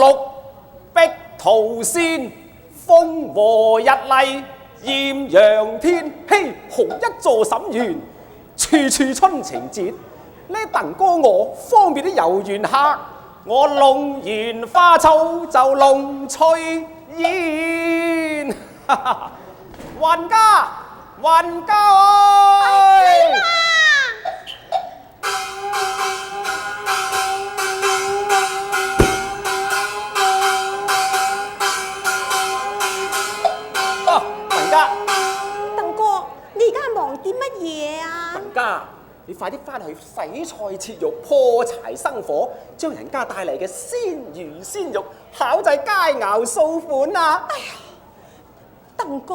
綠碧圖仙，風和日麗豔陽天。嘿，紅一座沈園，處處春情節。呢鄧哥我方便啲遊園客，我弄完花草就弄炊煙。雲家，雲家哎！家，你快啲翻去洗菜切肉，破柴生火，將人家帶嚟嘅鮮魚鮮肉烤製佳肴掃款啊！哎呀，鄧哥，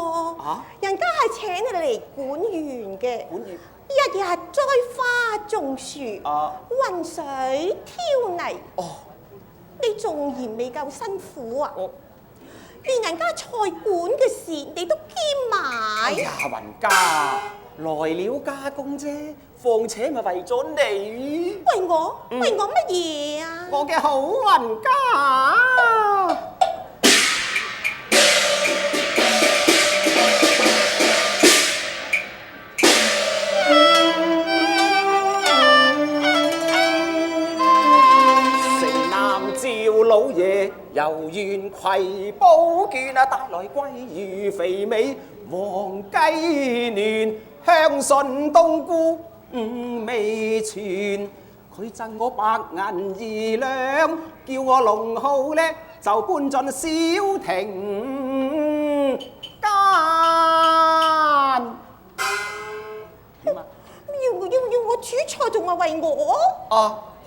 人家係請你嚟管園嘅，日日栽花種樹，運水挑泥，你仲嫌未夠辛苦啊？連人家菜館嘅事你都兼埋。哎呀，雲家。來了加工啫，況且咪為咗你。為我乜嘢啊？我嘅好雲家。城南趙老爺遊園葵寶卷啊，帶來桂魚肥美黃雞嫩。香順冬菇味全，佢贈我白銀2兩，叫我龍號呢就搬進小庭間。點啊？要我煮菜，仲係為我？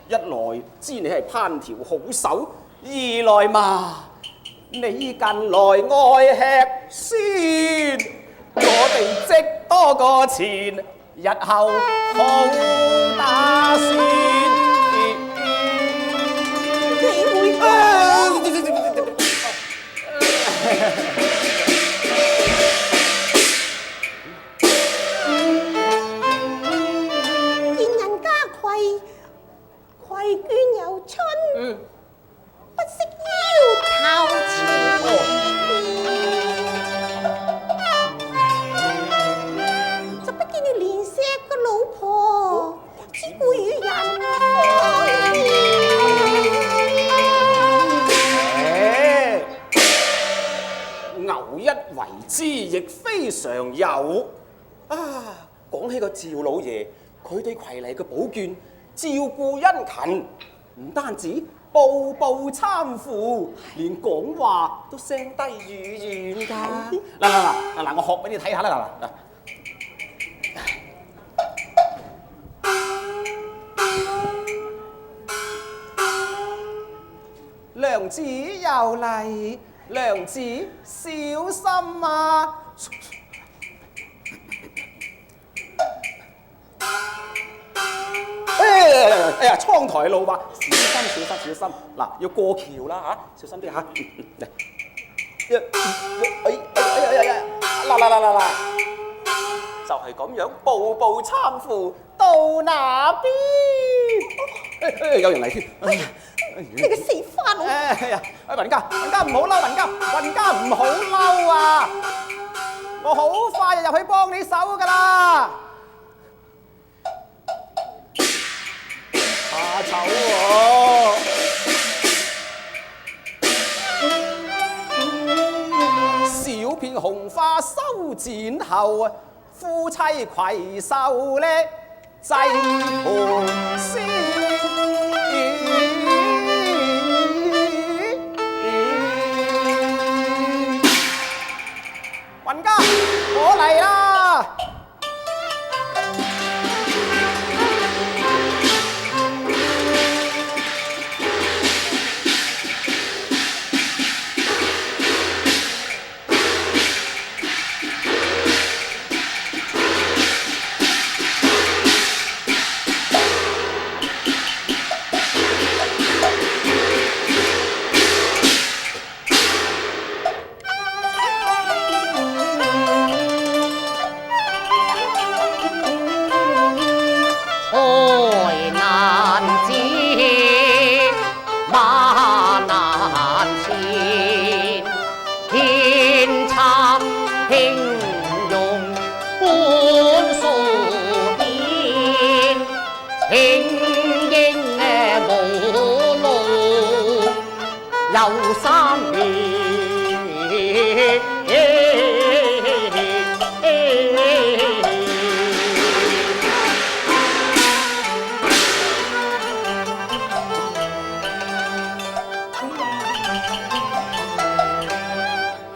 一來知你係烹調好手，二來嘛，你近來愛吃鮮。我哋積多個錢，日後好打算。你會見人家葵娟有春，不惜要頭前。牛一為之，亦非常有。講起個趙老爺，佢對葵麗嘅寶卷照顧殷勤，唔單止步步參附，連講話都聲低語軟㗎。嗱，我學俾你睇下啦，嗱。娘子又嚟，娘子小心啊！哎呀，蒼台路嘛，小心！嗱，要過橋啦嚇，小心啲嚇。嗱，就係咁樣，步步參附到那邊。有人嚟添。你個死花佬！哎呀，雲家唔好嬲，雲家唔好嬲啊！我好快就入去幫你手㗎啦。怕醜喎！小片紅花修剪後啊，夫妻攜手呢祭盤先。雲家，我嚟啦！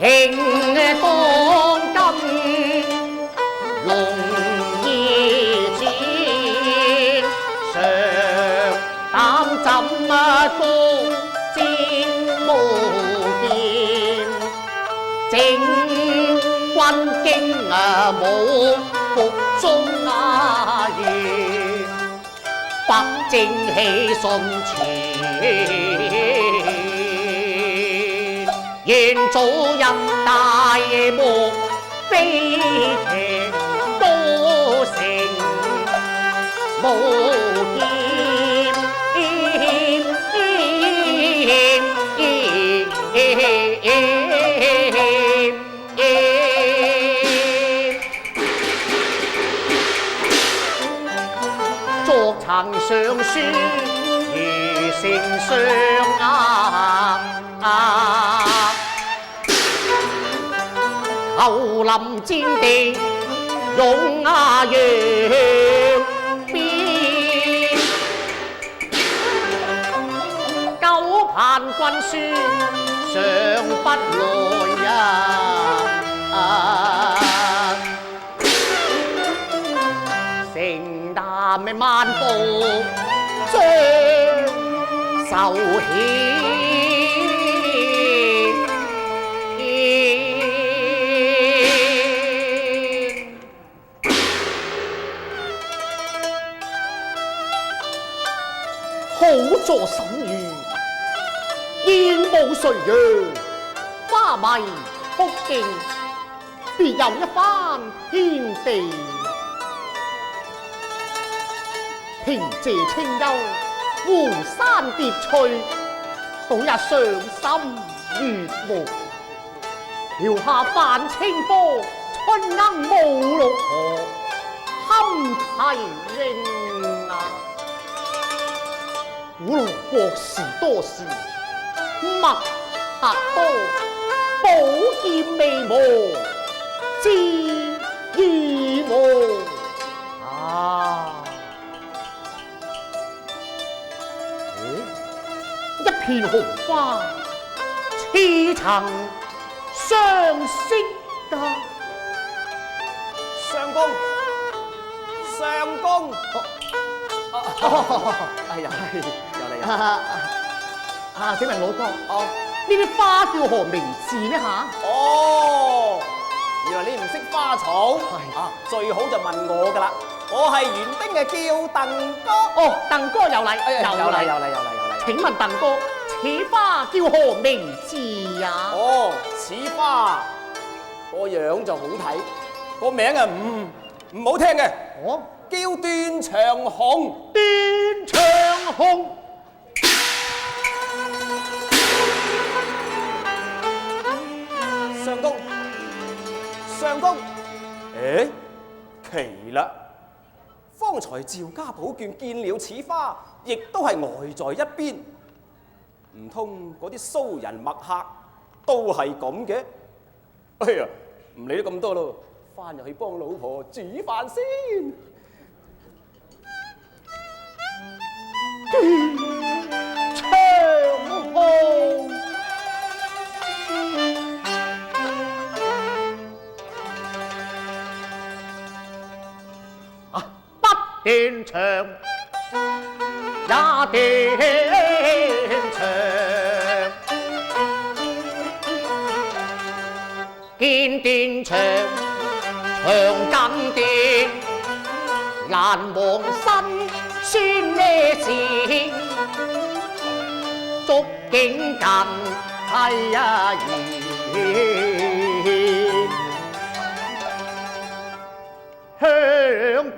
情當今容易戰，上膽怎都戰無見，整軍經無復中原，北征起順前。願早日大幕飛騎都城無劍，作曾上書如丞相侯林戰地勇揚鞭，九盼軍書上不來城南漫步將仇險。好座審諭，燕舞垂楊，花迷曲徑，別有一番天地。平謝清幽，湖山疊翠，倒也賞心悅目。橋下泛清波，春鶯舞綠河，堪題詠古來國事多事，墨客多，寶劍未磨，知已無。一片紅花，似曾相識相公，相公。哎呀，又嚟請問老哥，呢啲花叫何名字呢嚇？哦，原來你唔識花草，最好就問我㗎啦。我係園丁嘅，叫鄧哥。哦，鄧哥又嚟，又嚟。請問鄧哥，此花叫何名字呀？哦，此花個樣就好睇，個名啊唔好聽嘅。哦。叫斷腸紅，斷腸紅。相公，奇啦！方才趙家寶卷見了此花，亦都係呆在一邊。唔通嗰啲騷人墨客都係咁嘅？哎呀，唔理得咁多咯，翻入去幫老婆煮飯先。長虹不斷長也斷長，見斷長長更斷，難忘心酸咩事？觸景近係然，香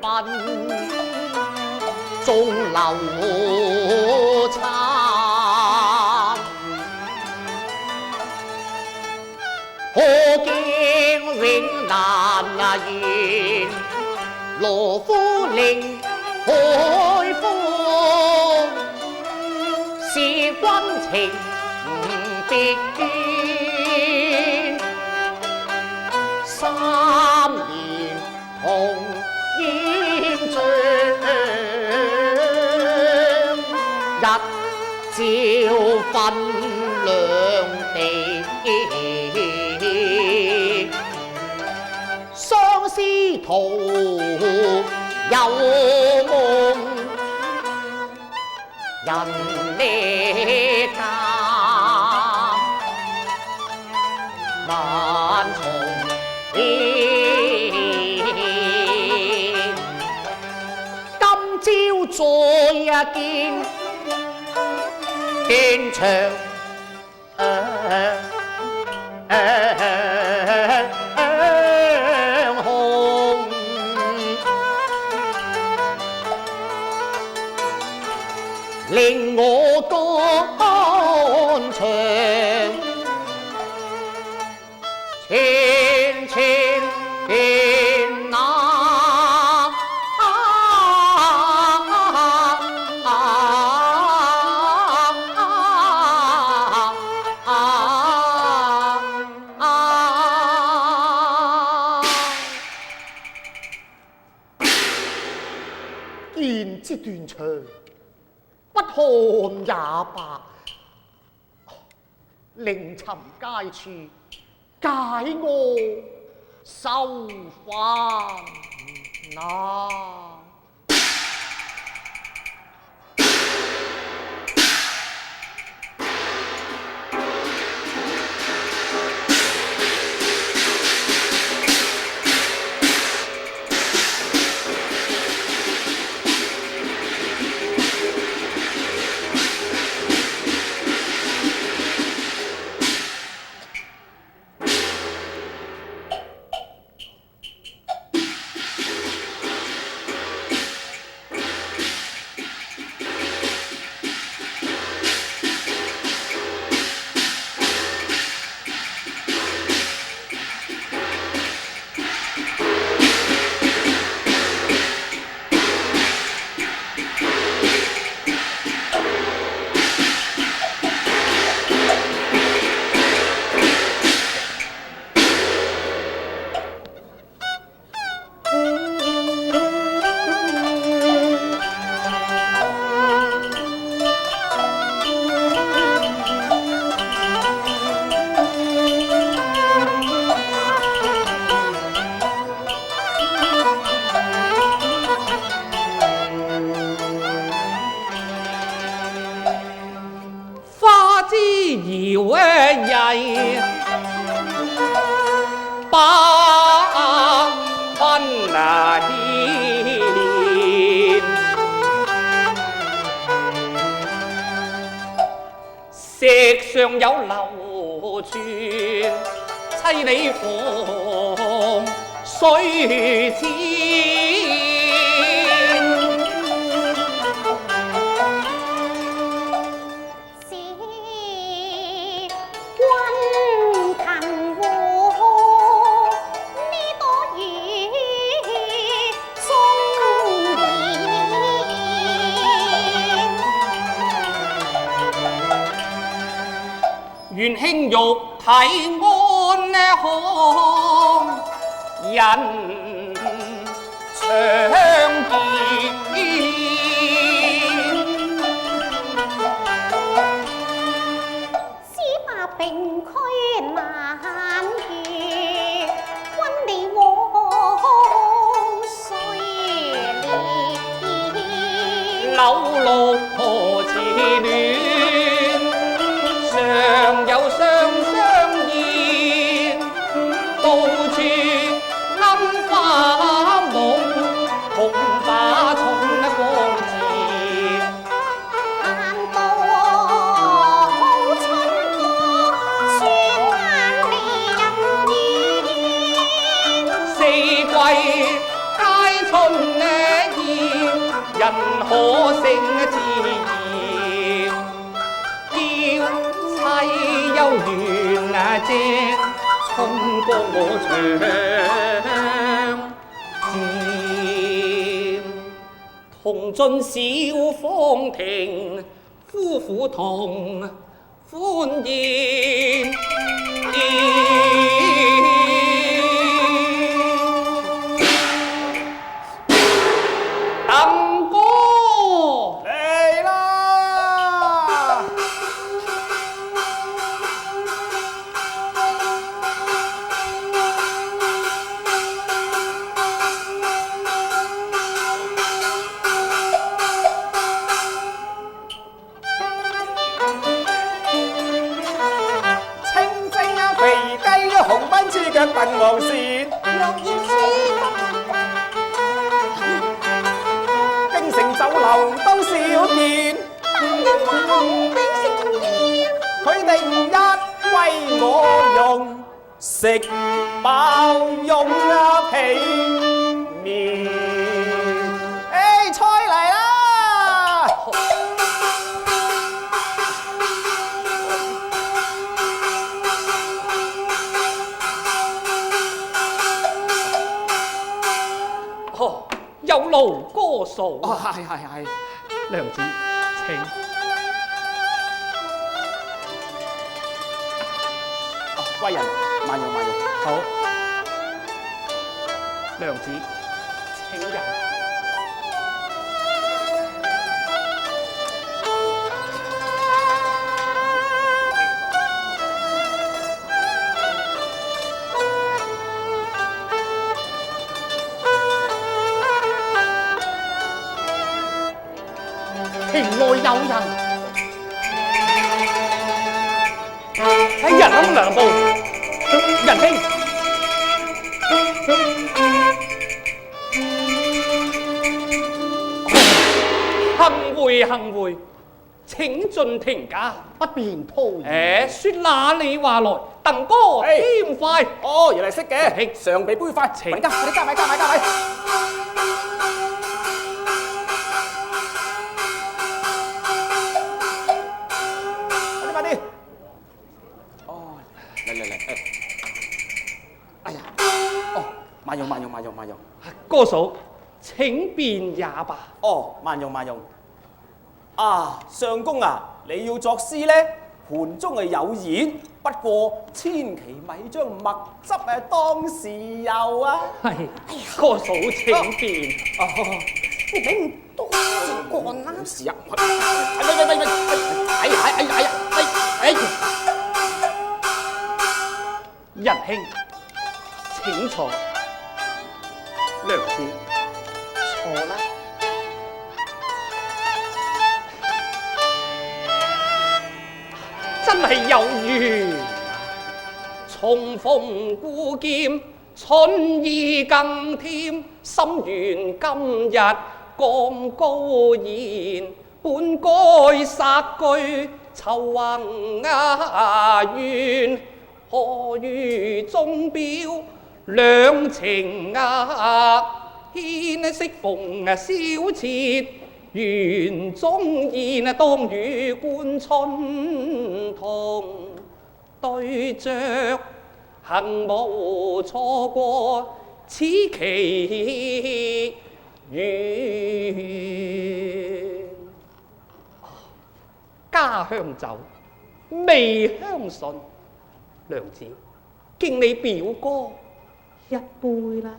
檳中流餐，可見永難言，羅夫令海風，是君情別見，三年同煙醬，一朝分兩地。途有夢，人力間萬重變。今朝再見天長空，令我肝腸千千遍那劍之斷腸，不看也罷，另尋佳處解我愁煩惱。把分那牽，石上有流傳妻你逢水天。元兄玉體安康，人長健。司馬並區難遇，君你往歲年。柳綠何似戀？常有雙相依，到處暗花夢，紅花重光節。盼到春歌，轉眼離人煙。四季皆春意，人可勝自然。妻幽怨隻春光我長漸，同進小芳庭，夫婦同歡宴。鄧哥嚟啦！三支腳鄧王扇，用意思京城酒樓都少見。當人話紅餅成煙，佢哋唔一歸我用，食飽用皮面。菜嚟啦！哦，有勞哥嫂。係。娘子，請。貴人慢用。好，娘子，請入。庭內有人，喺人空兩步，仁兄，幸會，請進庭家。不便鋪誒，說哪裏話來，鄧哥添快。哦，原來識嘅，嘿常備杯快，請快啲加米。快啲！哦，嚟，哎呀，哦，慢用。哥嫂，請便也罷。哦，慢用。啊，相公啊，你要作詩呢？盤中係有言，不過千祈咪將墨汁當豉油啊！係，哥嫂請便。你俾唔多事幹啦！事啊！喂！哎！仁兄，請坐。娘子，坐啦。真係有緣啊！重逢故劍，春意更添。心願今日降高言，本該殺句酬宏願，何如鐘表兩情牽適逢小妾。園中燕當與官春同對着，幸無錯過此期緣。家鄉酒，味香醇，娘子敬你表哥一杯啦。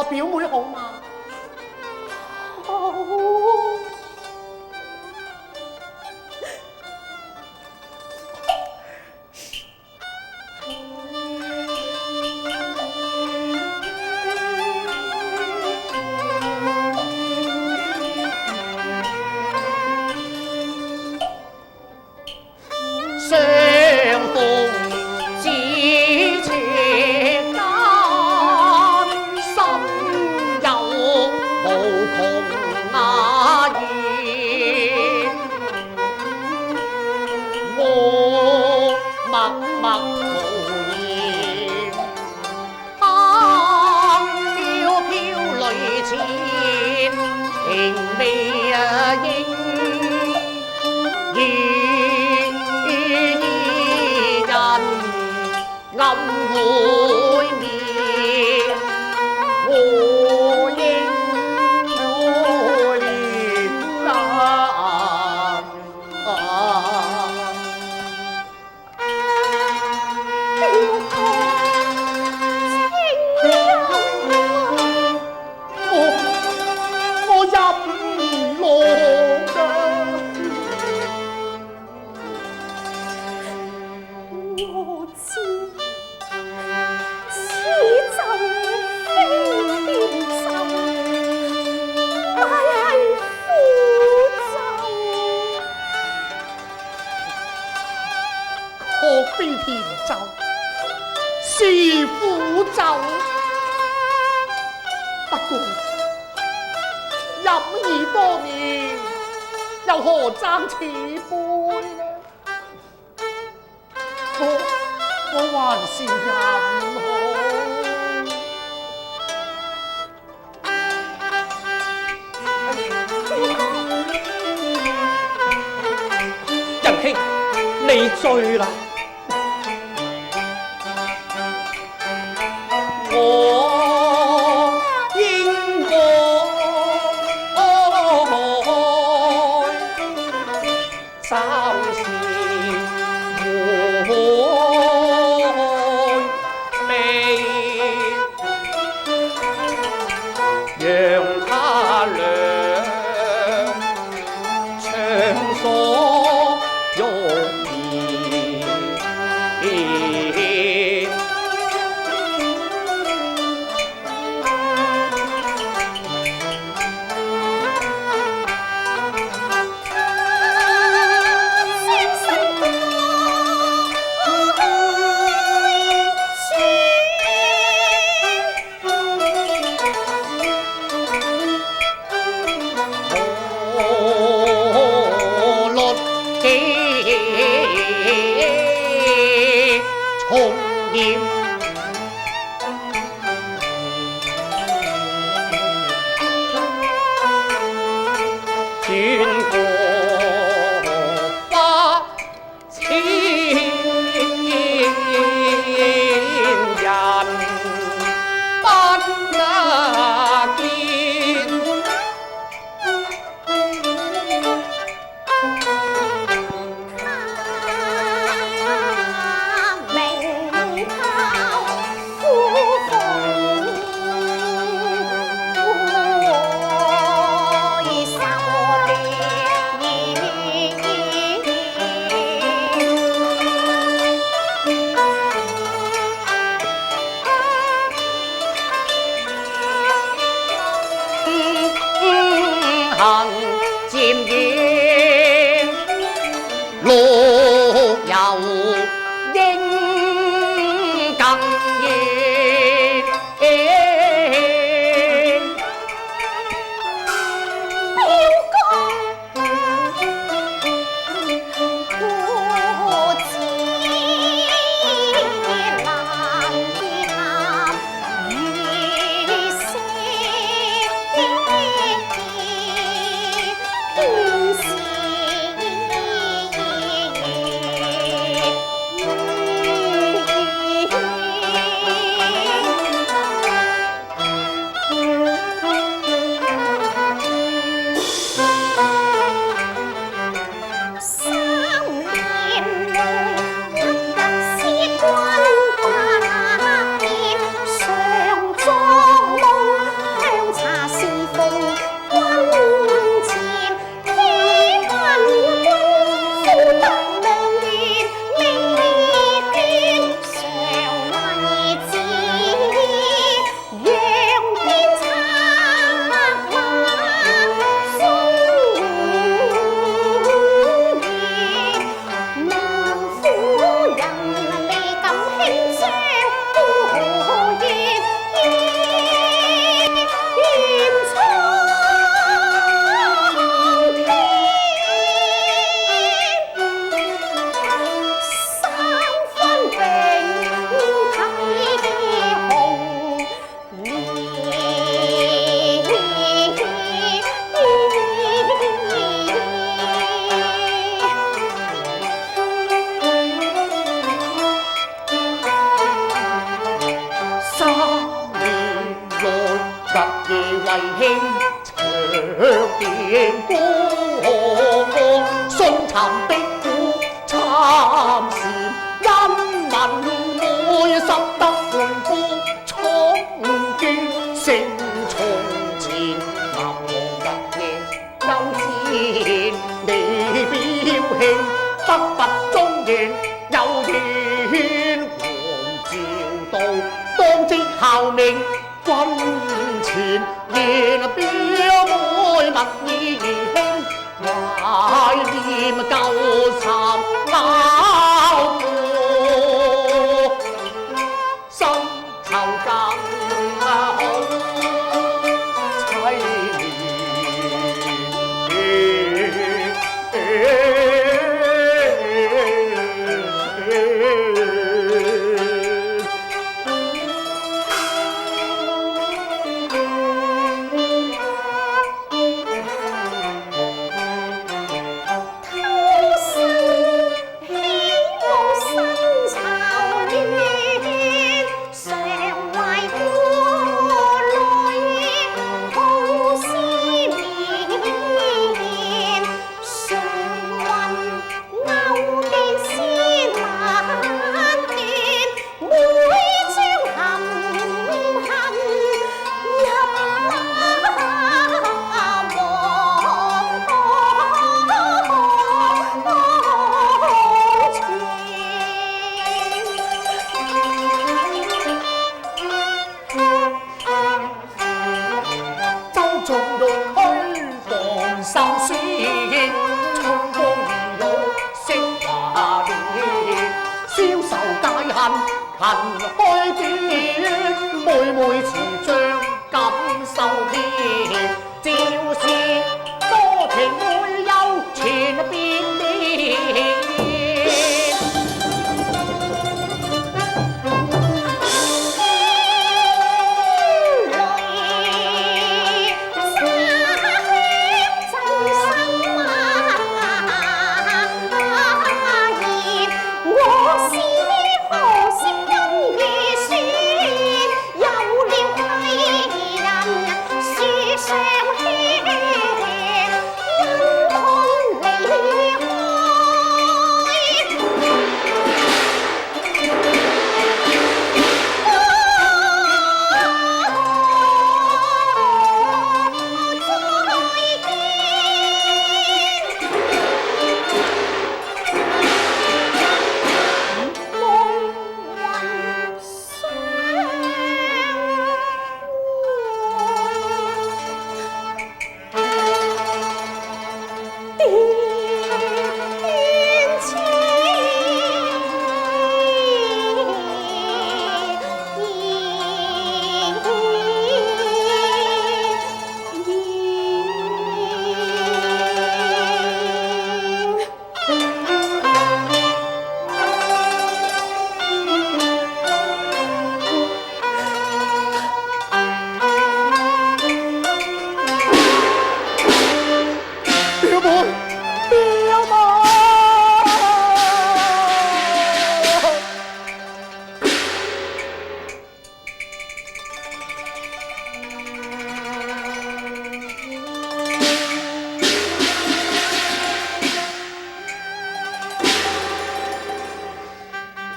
表妹好嘛？好。相逢默默無言，飄飄淚前，情未應，人暗會面，我應可憐難。我飲落我知此陣非天奏，乃係苦奏。確非天奏，是苦奏。不過飲已多年，又何爭此杯呢？我還是飲好。仁兄，你醉啦！我應該暫時迴避，讓他倆暢所欲言。行漸遠，路又應更遠。表哥，我知難以合興長見光，信尋的古參禪，因文愛心得換膚，重建勝從前，南無日夜優前，你標興不拔中原，有天王照道，當即效命。君前言表妹勿以興，懷念舊巢拗過，心頭更好凄恨開展，妹妹慈將感受遍，照是多情會有全變面。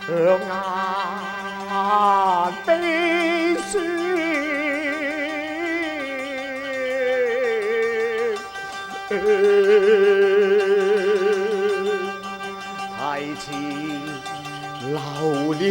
兩眼悲酸，提前流連。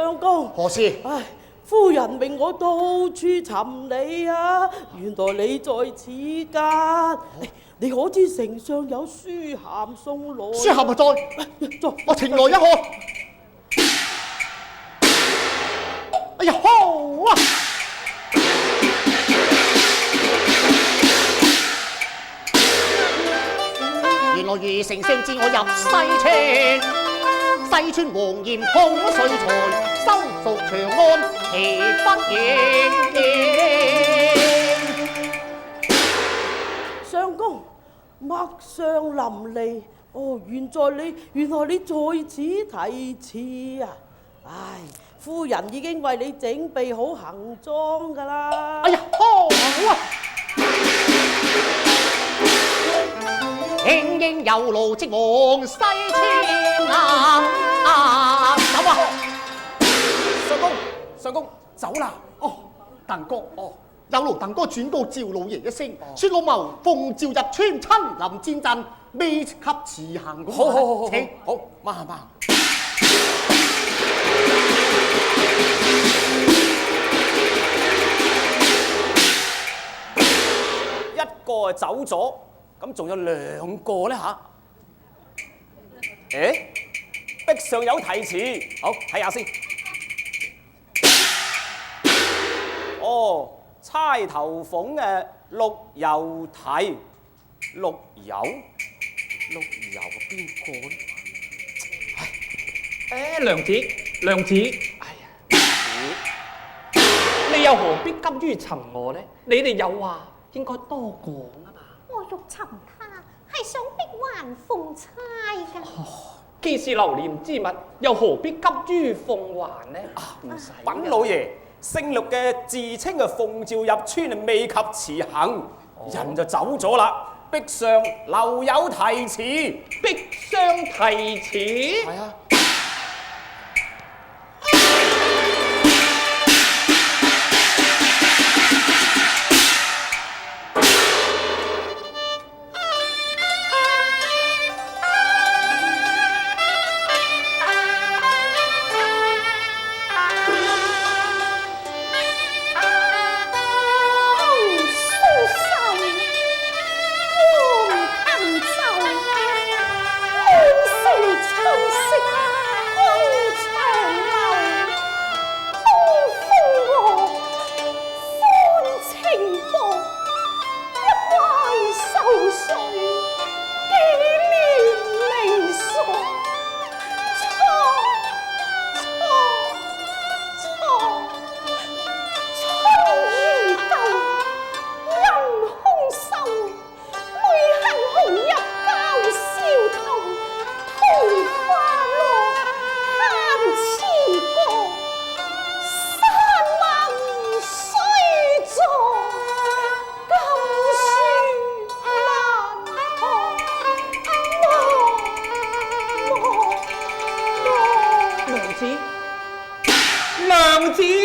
相公，何事？唉，夫人命我到處尋你啊！原來你在此間。你可知丞相有書函送來？書函咪在，我情來一看。哎呀，好啊！原來余丞相知我入西川，西川黃鹽碰水財，收復長安其不應。相公，陌上臨離，哦，原來你在此提詞啊！唉，夫人已經為你整備好行裝㗎啦。哎呀，好啊！輕應有路即往西川啊！走啊！相公走啦！哦，鄧哥，有勞鄧哥轉告趙老爺一聲，說老謀奉召入川親臨戰陣，未及辭行。好，請好，慢。一個走咗，咁仲有兩個呢？吓？誒，壁上有題詞，好睇下先。哦，釵頭鳳嘅陸游題，陸游邊個呢？娘子，哎呀，你又何必急於尋我呢？你哋有話應該多講啊嘛。我欲尋他，係想逼還鳳釵㗎。既是留念之物，又何必急於奉還呢？唔使。稟老爺，姓陸嘅自稱嘅奉召入村，未及辭行，人就走咗啦。壁上留有題詞，壁上題詞。係啊。娘子。